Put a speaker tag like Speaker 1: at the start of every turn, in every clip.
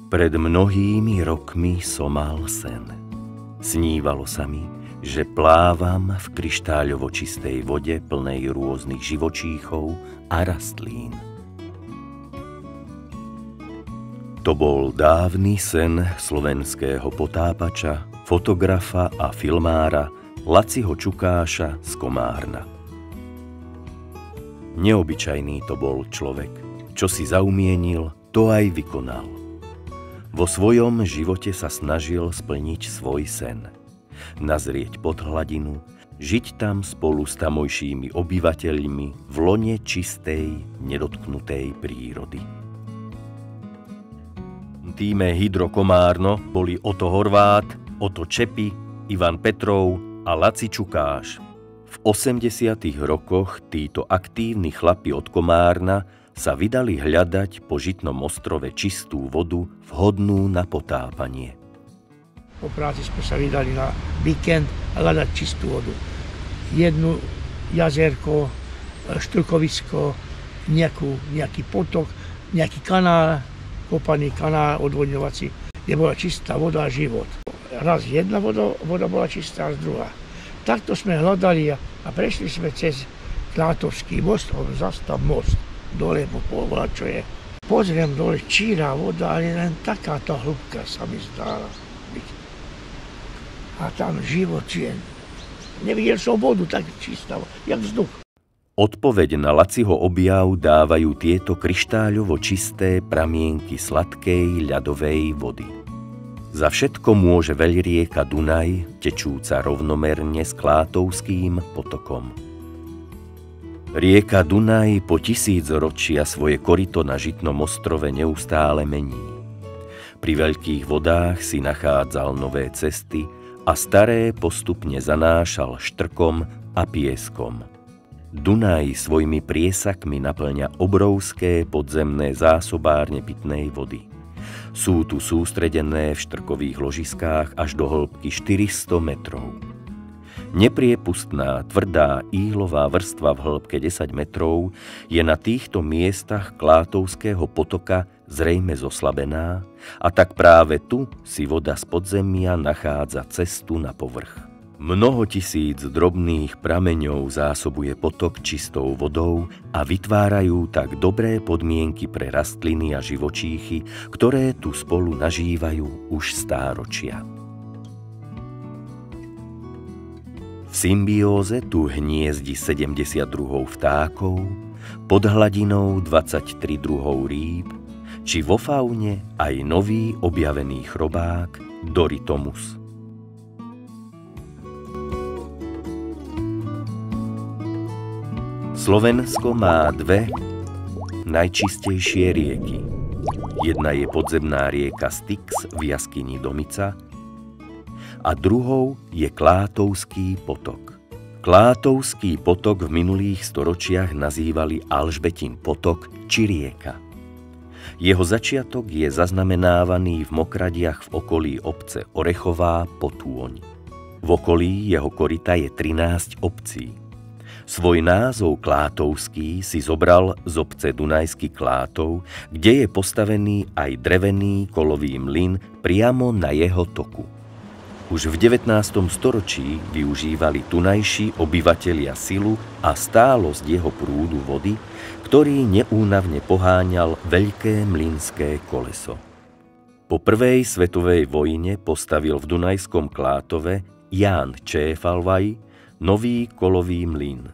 Speaker 1: Pred mnohými rokmi som mal sen. Snívalo sa mi, že plávam v kryštáľovo čistej vode plnej rôznych živočíchov a rastlín. To bol dávny sen slovenského potápača, fotografa a filmára Laciho Čukáša z Komárna. Neobyčajný to bol človek. Čo si zaumienil, to aj vykonal. Vo svojom živote sa snažil splniť svoj sen. Nazrieť pod hladinu, žiť tam spolu s tamojšími obyvateľmi v lone čistej, nedotknutej prírody. V tíme Hydro Komárno boli Oto Horvát, Oto Čepi, Ivan Petrov a Laci Čukáš. V 80. rokoch títo aktívni chlapi od Komárna sa vydali hľadať po Žitnom ostrove čistú vodu vhodnú na potápanie.
Speaker 2: Po práci sme sa vydali na víkend hľadať čistú vodu. Jednu jazerko, štrukovisko, nejaký potok, nejaký kanál, kopaný kanál odvodňovací, kde bola čistá voda a život. Raz jedna voda bola čistá, raz druhá. Takto sme hľadali a prešli sme cez Klátovský most, zastav most. Dole po polvola, čo je. Pozriem dole, čírá voda, ale len taká tá hĺbka sa mi zdála byť. A tam život je. Nevidel som vodu tak čistá, jak vzduch.
Speaker 1: Odpoveď na Laciho objav dávajú tieto kryštáľovo čisté pramienky sladkej ľadovej vody. Za všetko môže veľrieka Dunaj, tečúca rovnomerne s Klátovským potokom. Rieka Dunaj po tisícročia svoje koryto na Žitnom ostrove neustále mení. Pri veľkých vodách si nachádzal nové cesty a staré postupne zanášal štrkom a pieskom. Dunaj svojimi priesakmi naplňa obrovské podzemné zásobárne pitnej vody. Sú tu sústredené v štrkových ložiskách až do hĺbky 400 metrov. Nepriepustná, tvrdá ílová vrstva v hĺbke 10 metrov je na týchto miestach Klátovského potoka zrejme zoslabená a tak práve tu si voda z podzemia nachádza cestu na povrch. Mnoho tisíc drobných prameňov zásobuje potok čistou vodou a vytvárajú tak dobré podmienky pre rastliny a živočíchy, ktoré tu spolu nažívajú už stáročia. V symbióze tu hniezdi 70 druhov vtákov, pod hladinou 23 druhov rýb, či vo faune aj nový objavený chrobák Dorytomus. Slovensko má dve najčistejšie rieky. Jedna je podzemná rieka Styx v jaskyni Domica, a druhou je Klátovský potok. Klátovský potok v minulých storočiach nazývali Alžbetin potok či rieka. Jeho začiatok je zaznamenávaný v mokradiach v okolí obce Orechová Potôň. V okolí jeho koryta je 13 obcí. Svoj názov Klátovský si zobral z obce Dunajský Klátov, kde je postavený aj drevený kolový mlyn priamo na jeho toku. Už v 19. storočí využívali tunajší obyvatelia silu a stálosť jeho prúdu vody, ktorý neúnavne poháňal veľké mlynské koleso. Po prvej svetovej vojne postavil v Dunajskom Klátove Ján Čéfalvaj nový kolový mlyn.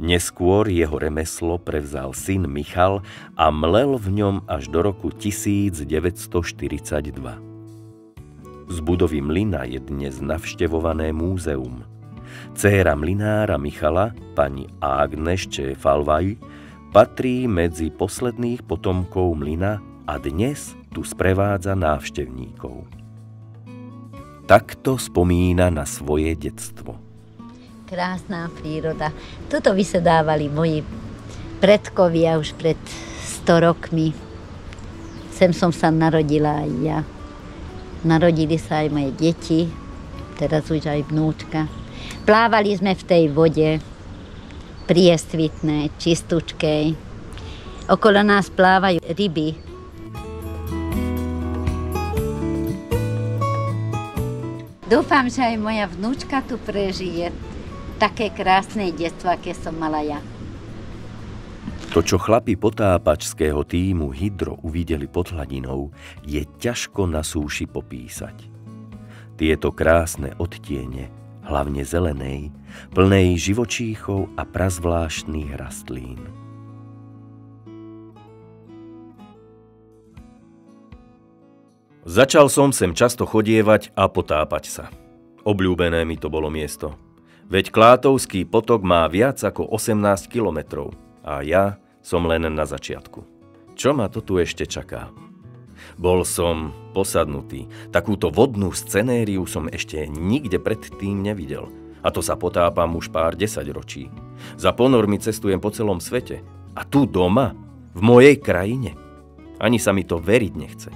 Speaker 1: Neskôr jeho remeslo prevzal syn Michal a mlel v ňom až do roku 1942. Z budovy mlyna je dnes navštevované múzeum. Dcéra mlynára Michala, pani Ágnes Čéfalvaj, patrí medzi posledných potomkov mlyna a dnes tu sprevádza návštevníkov. Takto spomína na svoje detstvo.
Speaker 3: Krásna príroda. Tuto vysedávali moji predkovia už pred 100 rokmi. Sem som sa narodila aj ja. Narodili sa aj moje deti, teraz už aj vnúčka. Plávali sme v tej vode, priesvitnej, čistúčkej. Okolo nás plávajú ryby. Dúfam, že aj moja vnúčka tu prežije také krásne detstvo, aké som mala ja.
Speaker 1: To, čo chlapi potápačského tímu Hydro uvideli pod hladinou, je ťažko na súši popísať. Tieto krásne odtiene, hlavne zelenej, plnej živočíchov a prazvláštnych rastlín. Začal som sem často chodievať a potápať sa. Obľúbené mi to bolo miesto. Veď Klátovský potok má viac ako 18 kilometrov a ja som len na začiatku. Čo ma to tu ešte čaká? Bol som posadnutý. Takúto vodnú scenériu som ešte nikde predtým nevidel. A to sa potápam už pár desaťročí. Za ponormi cestujem po celom svete. A tu doma, v mojej krajine. Ani sa mi to veriť nechce.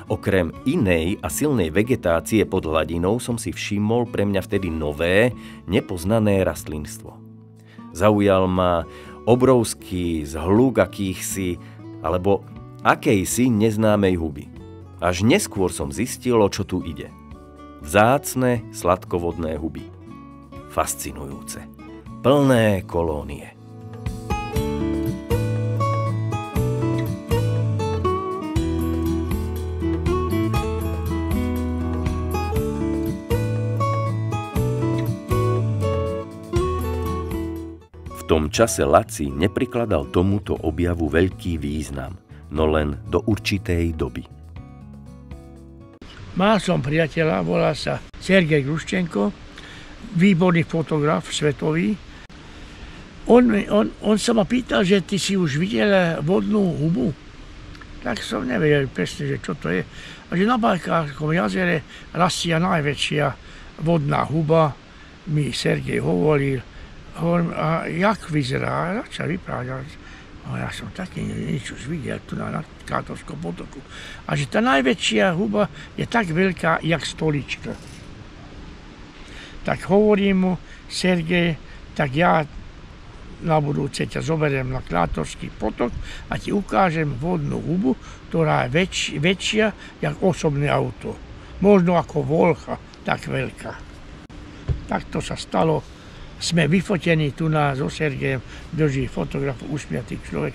Speaker 1: Okrem inej a silnej vegetácie pod hladinou som si všimol pre mňa vtedy nové, nepoznané rastlinstvo. Zaujal ma obrovský zhluk akýchsi, alebo akejsi neznámej huby. Až neskôr som zistil, o čo tu ide. Vzácne sladkovodné huby. Fascinujúce. Plné kolónie. V tom čase Laci neprikladal tomuto objavu veľký význam, no len do určitej doby.
Speaker 2: Mal som priateľa, volá sa Sergej Gruščenko, výborný fotograf svetový. On sa ma pýtal, že ty si už videl vodnú hubu. Tak som nevedel presne, že čo to je. A že na Bajkalskom jazere rastie najväčšia vodná huba, mi Sergej hovoril. Hovorím, a jak vyzerá? A začal vyprávať. A ja som taký nič už videl tu na Klátovskom potoku. A že tá najväčšia huba je tak veľká, jak stolička. Tak hovorím mu, Sergej, tak ja na budúce ťa zoberiem na Klátovský potok a ti ukážem vodnú hubu, ktorá je väčšia, jak osobné auto. Možno ako Volcha, tak veľká. Tak to sa stalo. Sme vyfotení tu so Sergejom, drží fotograf, usmiatý človek.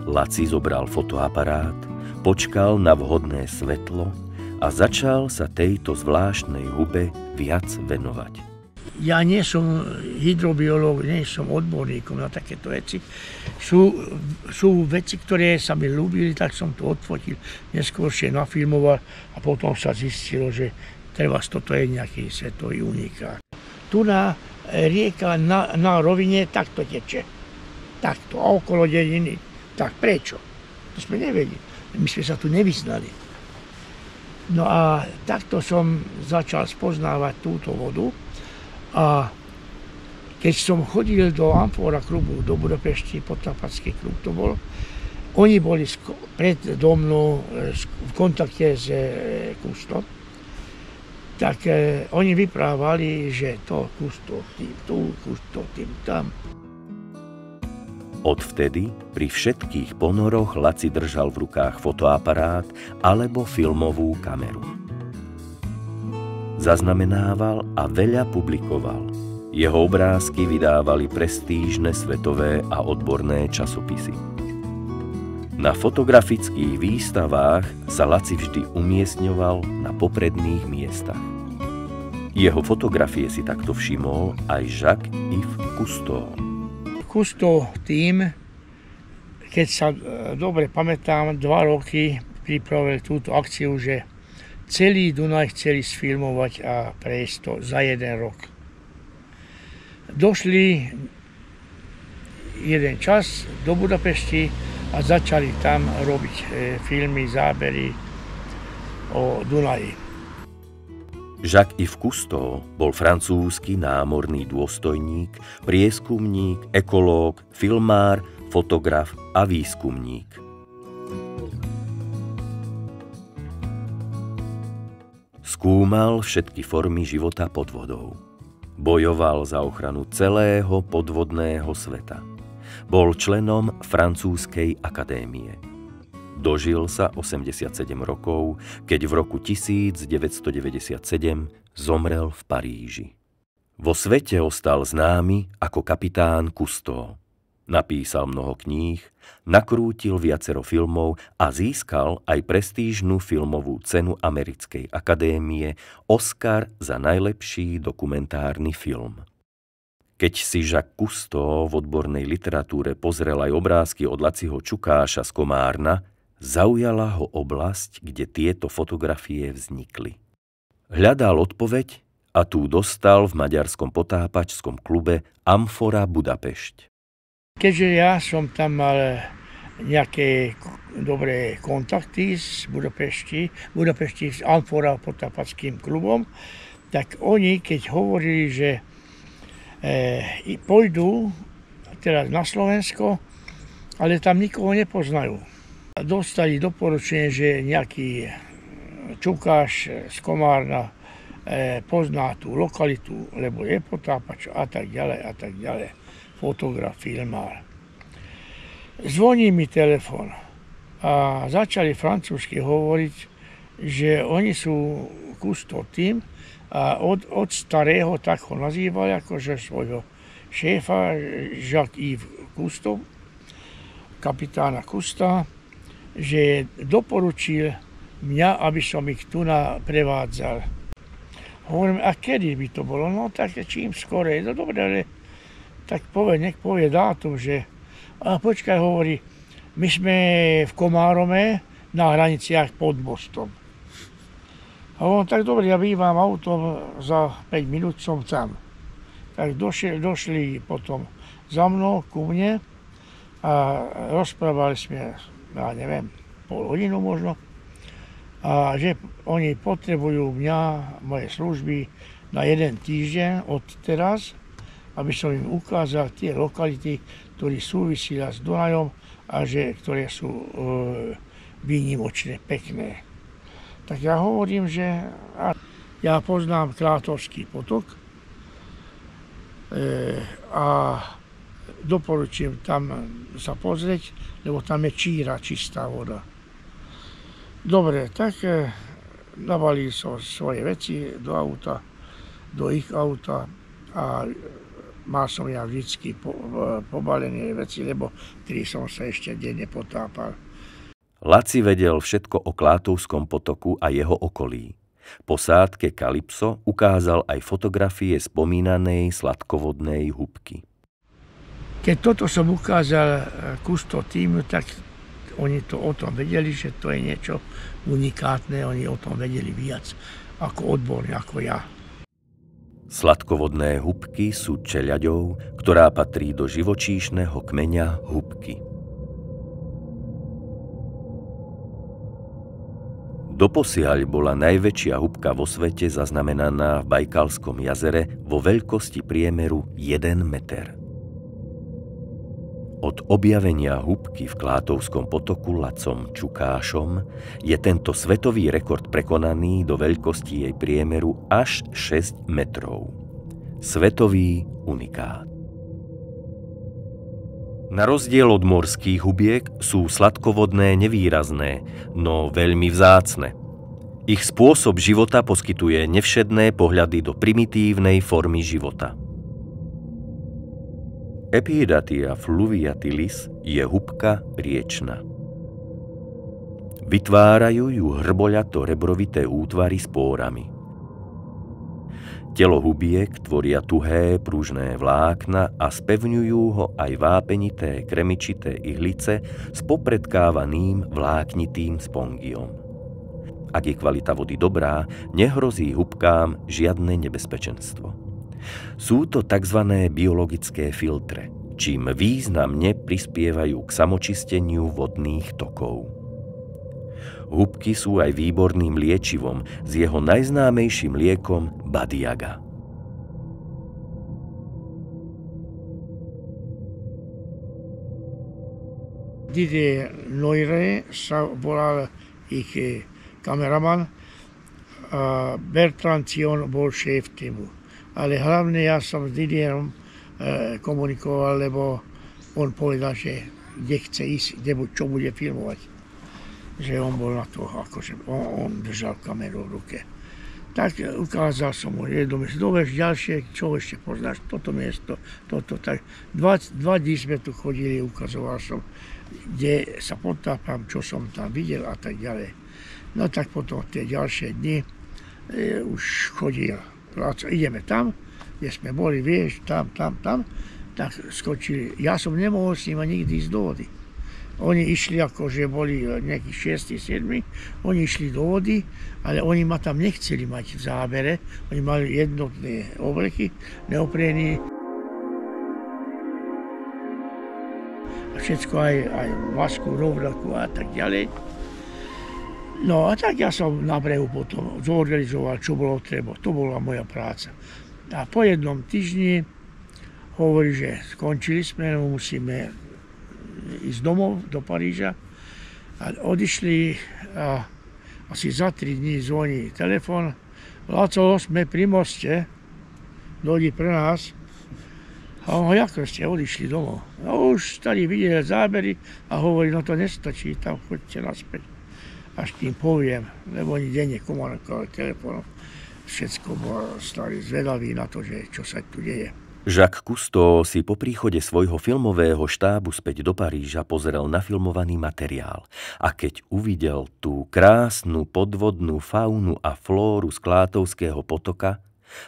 Speaker 1: Laci zobral fotoaparát, počkal na vhodné svetlo a začal sa tejto zvláštnej hube viac venovať.
Speaker 2: Ja nie som hydrobiológ, nie som odborníkom na takéto veci. Sú veci, ktoré sa mi ľúbili, tak som to odfotil, neskôršie nafilmoval a potom sa zistilo, že treba toto je nejaký svetový unikát. Tu na rieka na rovine takto teče. Takto. A okolo dediny. Tak prečo? To sme nevedeli. My sme sa tu nevyznali. No a takto som začal spoznávať túto vodu. A keď som chodil do Amfora klubu, do Budapešti, potápacký klub to bol, oni boli predo mnou v kontakte s Kustom. Tak oni vyprávali, že to Kusto tým tu, Kusto tým tam.
Speaker 1: Odvtedy pri všetkých ponoroch Laci držal v rukách fotoaparát alebo filmovú kameru. Zaznamenával a veľa publikoval. Jeho obrázky vydávali prestížne svetové a odborné časopisy. Na fotografických výstavách sa Laci vždy umiestňoval na popredných miestach. Jeho fotografie si takto všimol aj Jacques-Yves Cousteau.
Speaker 2: Cousteau tým, keď sa dobre pamätám, 2 roky pripravil túto akciu, že celý Dunaj chceli sfilmovať a prejsť to za 1 rok. Došli jeden čas do Budapešti a začali tam robiť filmy, zábery o Dunaji.
Speaker 1: Jacques-Yves Cousteau bol francúzsky námorný dôstojník, prieskumník, ekológ, filmár, fotograf a výskumník. Skúmal všetky formy života pod vodou. Bojoval za ochranu celého podvodného sveta. Bol členom Francúzskej akadémie. Dožil sa 87 rokov, keď v roku 1997 zomrel v Paríži. Vo svete ostal známy ako kapitán Cousteau. Napísal mnoho kníh, nakrútil viacero filmov a získal aj prestížnu filmovú cenu Americkej akadémie Oscar za najlepší dokumentárny film. Keď si Jacques Cousteau v odbornej literatúre pozrel aj obrázky od Laciho Čukáša z Komárna, zaujala ho oblasť, kde tieto fotografie vznikli. Hľadal odpoveď a tú dostal v maďarskom potápačskom klube Amfora Budapešť.
Speaker 2: Keďže ja som tam mal nejaké dobré kontakty z Budapešti s Amfora potápačským klubom, tak oni, keď hovorili, že pôjdu teraz na Slovensko, ale tam nikoho nepoznajú. Dostali doporučenie, že nejaký Čukáš z Komárna pozná tú lokalitu, lebo je potápač a tak ďalej. Fotograf, filmár. Zvoní mi telefon a začali francúzsky hovoriť, že oni sú Cousteau tým a od starého, tak ho nazývali, akože svojho šéfa Jacques-Yves Cousteau, kapitána Cousteau, že doporučil mňa, aby som ich tu prevádzal. Hovorím, a kedy by to bolo? No tak čím skorej. No dobre, ale tak nech povie dátum, že... A počkaj, hovorí, my sme v Komárome na hraniciach pod mostom. A on, tak dobre, ja bývam autom, za 5 minút som tam. Tak došli potom za mnou, ku mne a rozprávali sme, ja neviem, pol hodinu možno. A že oni potrebujú mňa, moje služby na 1 týždeň od teraz, aby som im ukázal tie lokality, ktoré súvisia s Dunajom a ktoré sú výnimočné, pekné. Tak ja hovorím, že ja poznám Klátovský potok a doporučujem tam sa pozrieť, lebo tam je číra, čistá voda. Dobre, tak nabalil som svoje veci do auta, do ich auta a mal som ja vždycky pobalené veci, lebo ktorý som sa ešte denne potápal.
Speaker 1: Laci vedel všetko o Klátovskom potoku a jeho okolí. Po sádke Kalypso ukázal aj fotografie spomínanej sladkovodnej hubky.
Speaker 2: Keď toto som ukázal Cousteau týmu, tak oni to o tom vedeli, že to je niečo unikátne, oni o tom vedeli viac ako odborní, ako ja.
Speaker 1: Sladkovodné hubky sú čeľaďou, ktorá patrí do živočíšneho kmeňa hubky. Doposiaľ bola najväčšia hubka vo svete zaznamenaná v Bajkalskom jazere vo veľkosti priemeru 1 meter. Od objavenia hubky v Klátovskom potoku Lacom Čukášom je tento svetový rekord prekonaný do veľkosti jej priemeru až 6 metrov. Svetový unikát. Na rozdiel od morských hubiek sú sladkovodné nevýrazné, no veľmi vzácne. Ich spôsob života poskytuje nevšedné pohľady do primitívnej formy života. Epidatia fluviatilis je hubka riečna. Vytvárajú ju hrboľato-rebrovité útvary s pórami. Telo hubiek tvoria tuhé pružné vlákna a spevňujú ho aj vápenité kremičité ihlice s popredkávaným vláknitým spongiom. Ak je kvalita vody dobrá, nehrozí hubkám žiadne nebezpečenstvo. Sú to tzv. Biologické filtre, čím významne prispievajú k samočisteniu vodných tokov. Hubky sú aj výborným liečivom s jeho najznámejším liekom Badiaga.
Speaker 2: Didier Noiré sa volal ich kameraman a Bertrand Thion bol šéf týmu. Ale hlavne ja som s Didierom komunikoval, lebo on povedal, že kde chce ísť, čo bude filmovať. že on bol na to, akože on držal kameru v ruke. Tak ukázal som mu jedno miesto, doveš ďalšie, čo ešte poznáš, toto miesto, toto, tak 2 dní sme tu chodili, ukazoval som, kde sa potápam, čo som tam videl a tak ďalej. No tak potom tie ďalšie dni už chodil, ideme tam, kde sme boli, vieš, tam, tak skočili. Ja som nemohol s nimi nikdy ísť do vody. Oni išli, akože boli nejakých 6, 7, oni išli do vody, ale oni ma tam nechceli mať v zábere. Oni mali jednotné obleky, neoprény. A všetko aj masku, rovnaku a tak ďalej. No a tak ja som na brehu potom zorganizoval, čo bolo treba. To bola moja práca. A po jednom týždni hovorí, že skončili sme, musíme ísť domov do Paríža. A odišli a asi za 3 dní zvoní telefon. Laco, sme pri moste, dojdi pre nás. A on, ako ste odišli domov? No už tady videli zábery a hovorí, no to nestačí, tam choďte naspäť. Až tým poviem, lebo oni denne komunikovali telefónom. Všetko bol starý zvedavý na to, že čo sa tu deje.
Speaker 1: Jacques Cousteau si po príchode svojho filmového štábu späť do Paríža pozrel nafilmovaný materiál a keď uvidel tú krásnu podvodnú faunu a flóru z Klátovského potoka,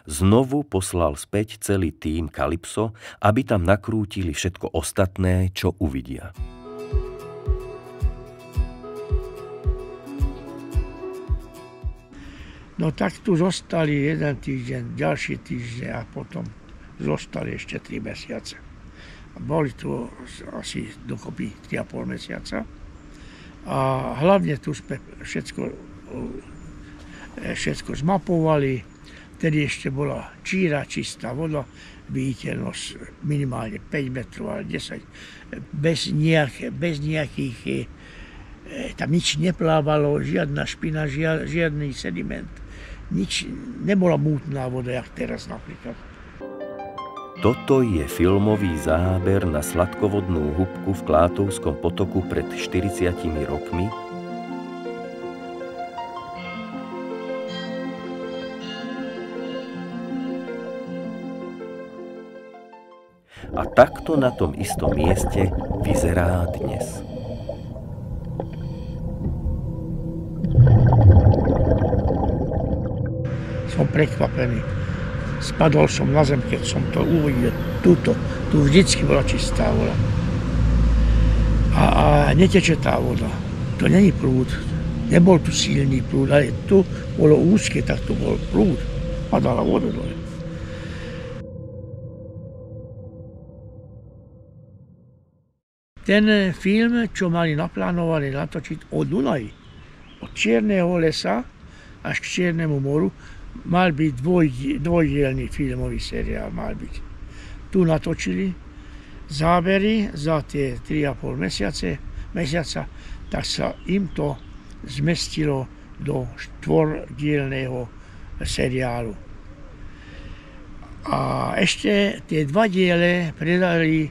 Speaker 1: znovu poslal späť celý tím Calypso, aby tam nakrútili všetko ostatné, čo uvidia.
Speaker 2: No tak tu zostali jeden týždeň, ďalší týždeň a potom zostali ešte 3 mesiace. Boli tu asi dokopy 3,5 mesiaca. A hlavne tu sme všetko zmapovali. Vtedy ešte bola číra, čistá voda, viditeľnosť minimálne 5 metrov, ale 10. Bez nejakých, tam nič neplávalo, žiadna špina, žiadny sediment. Nič, nebola mútna voda, jak teraz napríklad.
Speaker 1: Toto je filmový záber na sladkovodnú hubku v Klátovskom potoku pred 40 rokmi. A takto na tom istom mieste vyzerá dnes.
Speaker 2: Som prekvapený. Spadol som na zem, keď som to uvidel. Tu vždycky bola čistá voda. A neteče tá voda. To není prúd. Nebol tu silný prúd, ale tu bolo úzke, tak tu bol prúd. Padala voda dole. Ten film, čo mali naplánovaný natočiť o Dunaji, od Čierneho lesa až k Čiernemu moru, mal byť dvojdielný filmový seriál, mal byť. Tu natočili zábery za tie 3,5 mesiaca, tak sa im to zmestilo do 4-dielného seriálu. A ešte tie 2 diele predali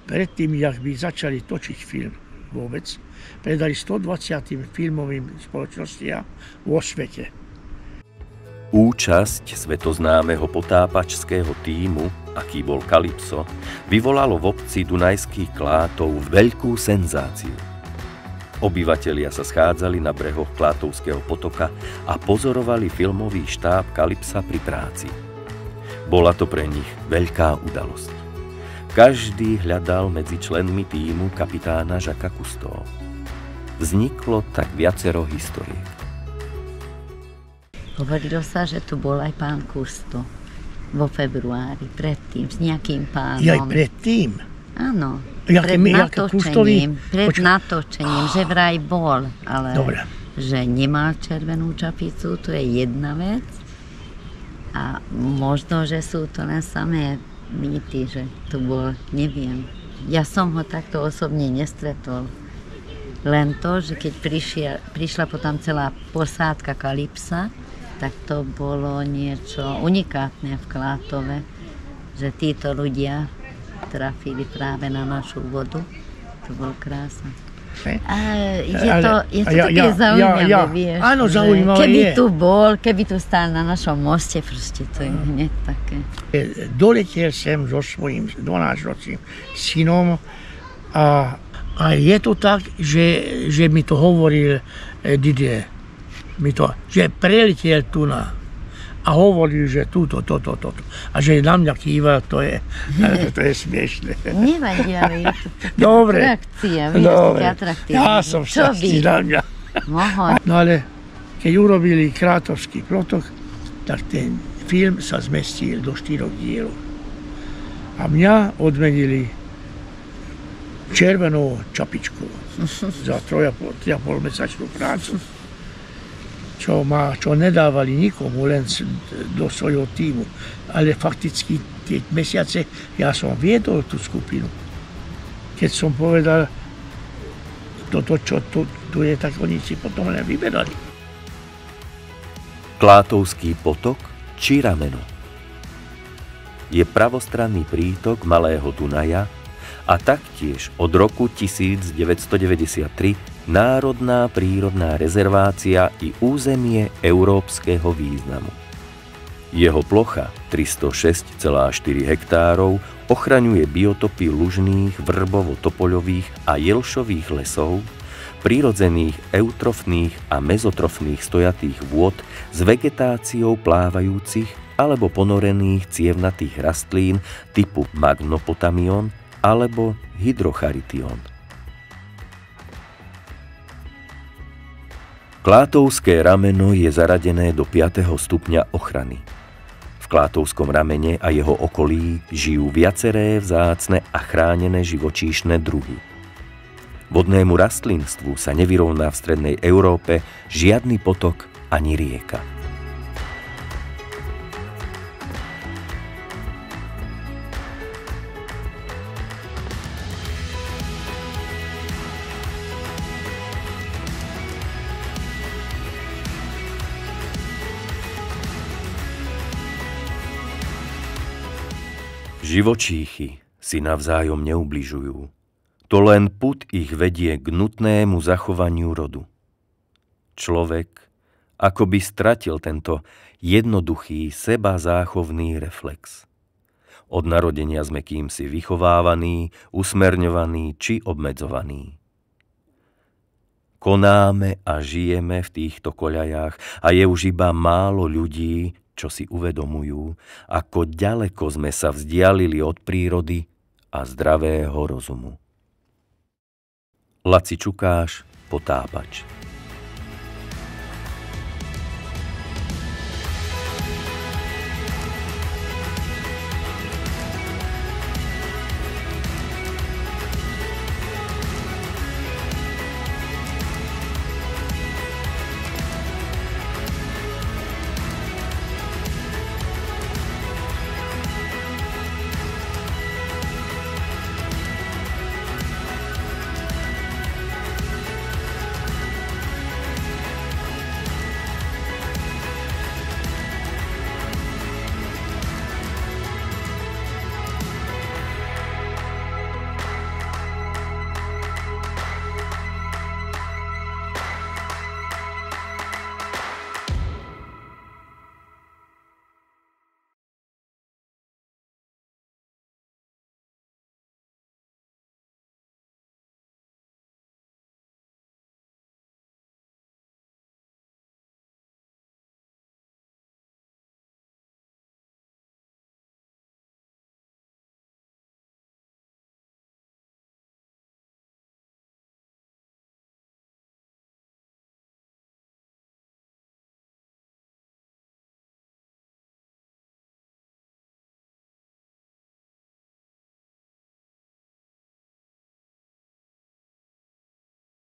Speaker 2: predtým, jak by začali točiť film vôbec, predali 120 filmovým spoločnostiam vo svete.
Speaker 1: Účasť svetoznámeho potápačského tímu, aký bol Calypso, vyvolalo v obci Dunajských Klátov veľkú senzáciu. Obyvatelia sa schádzali na brehoch Klátovského potoka a pozorovali filmový štáb Calypsa pri práci. Bola to pre nich veľká udalosť. Každý hľadal medzi členmi tímu kapitána Jacquesa Cousteau. Vzniklo tak viacero historiek.
Speaker 3: Hovorilo sa, že tu bol aj pán Cousteau vo februári, predtým, s nejakým pánom.
Speaker 2: Aj predtým?
Speaker 3: Áno, pred natočením, že vraj bol, ale dobre. Že nemal červenú čapicu, to je jedna vec. A možno, že sú to len samé mýty, že tu bol, neviem. Ja som ho takto osobne nestretol. Len to, že keď prišla potom celá posádka Calypsa, tak to bolo niečo unikátne v Klátove, že títo ľudia trafili práve na našu vodu. To bolo krása. Je to také zaujímavé, vieš.
Speaker 2: Áno, zaujímavé
Speaker 3: keby
Speaker 2: je.
Speaker 3: tu bol, keby tu stál na našom moste, proste to je hneď také.
Speaker 2: Doletel sem so svojím 12-ročným synom a je to tak, že mi to hovoril Didier. Že preletiel tu a hovoril, že toto. A že na mňa kýval, to je smiešné.
Speaker 3: Nevadí, ale je to
Speaker 2: Dobre.
Speaker 3: atrakcia, vieš, také atraktívne.
Speaker 2: Ja som šťastný na mňa.
Speaker 3: Mohol.
Speaker 2: No ale keď urobili Krátovský potok, tak ten film sa zmestil do 4 dielov. A mňa odmenili červenou čapičkou za 3,5-mesačnú prácu. Čo nedávali nikomu, len do svojho týmu. Ale fakticky tie mesiace ja som viedol tú skupinu. Keď som povedal, toto, čo tu je, tak oni si potom len vyberali.
Speaker 1: Klátovský potok či rameno je pravostranný prítok Malého Dunaja a taktiež od roku 1993 národná prírodná rezervácia i územie európskeho významu. Jeho plocha 306,4 hektárov ochraňuje biotopy lužných, vrbovo-topoľových a jelšových lesov, prírodzených eutrofných a mezotrofných stojatých vôd s vegetáciou plávajúcich alebo ponorených cievnatých rastlín typu Magnopotamion alebo Hydrocharition. Klátovské rameno je zaradené do 5. stupňa ochrany. V Klátovskom ramene a jeho okolí žijú viaceré vzácne a chránené živočíšne druhy. Vodnému rastlinstvu sa nevyrovná v strednej Európe žiadny potok ani rieka. Živočíchy si navzájom neubližujú. To len pud ich vedie k nutnému zachovaniu rodu. Človek akoby stratil tento jednoduchý sebazáchovný reflex. Od narodenia sme kýmsi vychovávaní, usmerňovaní či obmedzovaní. Konáme a žijeme v týchto koľajách a je už iba málo ľudí, čo si uvedomujú, ako ďaleko sme sa vzdialili od prírody a zdravého rozumu. Laci Čukáš, Potápač.